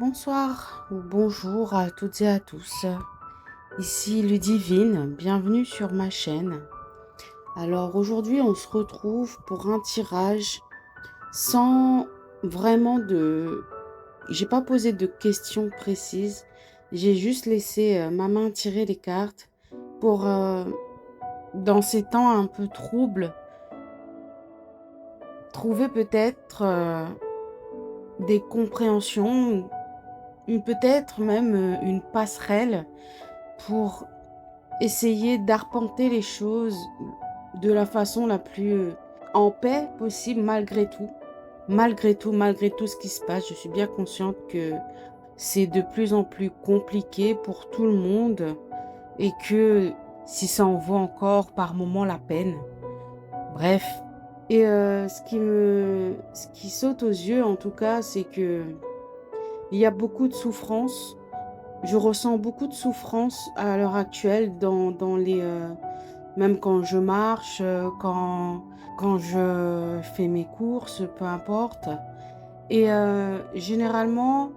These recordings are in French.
Bonsoir ou bonjour à toutes et à tous. Ici Ludivine, bienvenue sur ma chaîne. Alors aujourd'hui, on se retrouve pour un tirage sans vraiment de... J'ai pas posé de questions précises. J'ai juste laissé ma main tirer les cartes pour, dans ces temps un peu troubles, trouver peut-être des compréhensions, peut-être même une passerelle pour essayer d'arpenter les choses de la façon la plus en paix possible malgré tout. Malgré tout ce qui se passe, je suis bien consciente que c'est de plus en plus compliqué pour tout le monde et que si ça en vaut encore par moment la peine. Bref. Et ce qui saute aux yeux en tout cas, c'est que il y a beaucoup de souffrance. Je ressens beaucoup de souffrance à l'heure actuelle dans les... même quand je marche, quand je fais mes courses, peu importe. Et généralement,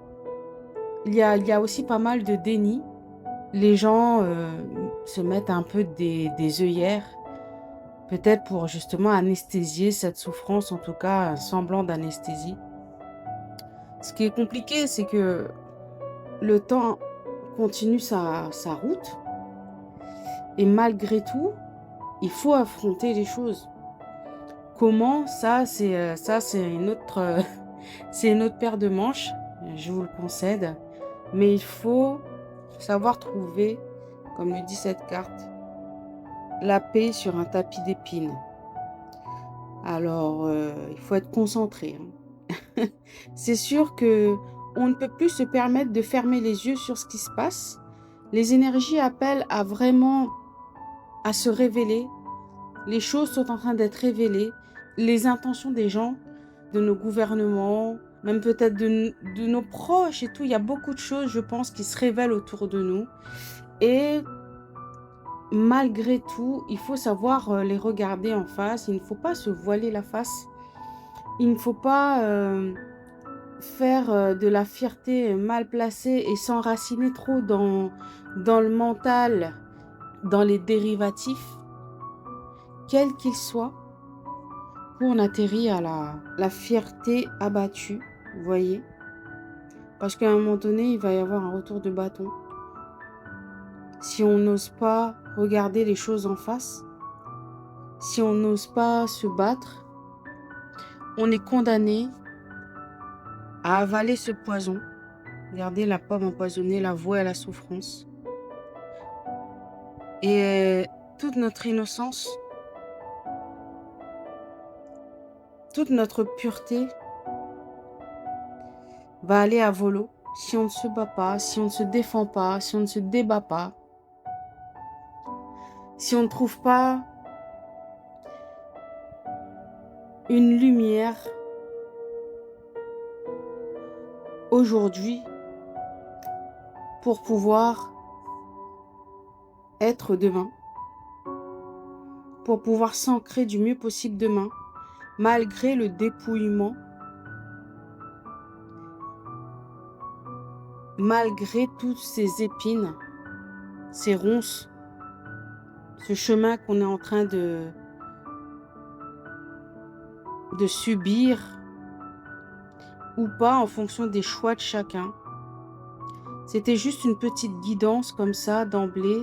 il y a aussi pas mal de déni. Les gens se mettent un peu des œillères, peut-être pour justement anesthésier cette souffrance, en tout cas un semblant d'anesthésie. Ce qui est compliqué, c'est que le temps continue sa route. Et malgré tout, il faut affronter les choses. Comment? Ça, c'est une autre, c'est une autre paire de manches, je vous le concède. Mais il faut savoir trouver, comme le dit cette carte, la paix sur un tapis d'épines. Alors, il faut être concentré, hein. C'est sûr que on ne peut plus se permettre de fermer les yeux sur ce qui se passe. Les énergies appellent à vraiment à se révéler. Les choses sont en train d'être révélées. Les intentions des gens, de nos gouvernements, même peut-être de nos proches et tout. Il y a beaucoup de choses, je pense, qui se révèlent autour de nous. Et malgré tout, il faut savoir les regarder en face. Il ne faut pas se voiler la face. Il ne faut pas faire de la fierté mal placée et s'enraciner trop dans le mental, dans les dérivatifs, quels qu'ils soient, pour on atterrit à la fierté abattue, vous voyez. Parce qu'à un moment donné, il va y avoir un retour de bâton. Si on n'ose pas regarder les choses en face, si on n'ose pas se battre, on est condamné à avaler ce poison. Regardez la pomme empoisonnée, la voie à la souffrance. Et toute notre innocence, toute notre pureté va aller à volo si on ne se bat pas, si on ne se défend pas, si on ne se débat pas, si on ne trouve pas une lumière aujourd'hui pour pouvoir être demain, pour pouvoir s'ancrer du mieux possible demain, malgré le dépouillement, malgré toutes ces épines, ces ronces, ce chemin qu'on est en train de subir ou pas en fonction des choix de chacun. C'était juste une petite guidance comme ça d'emblée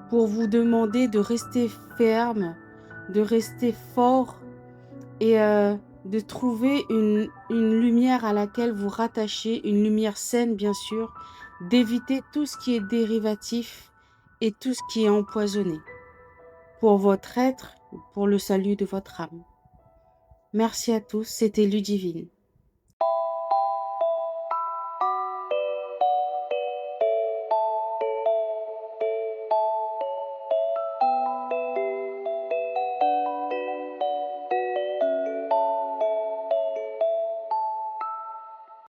pour vous demander de rester ferme, de rester fort et de trouver une lumière à laquelle vous rattachez, une lumière saine bien sûr, d'éviter tout ce qui est dérivatif et tout ce qui est empoisonné pour votre être, pour le salut de votre âme. Merci à tous, c'était Ludivine.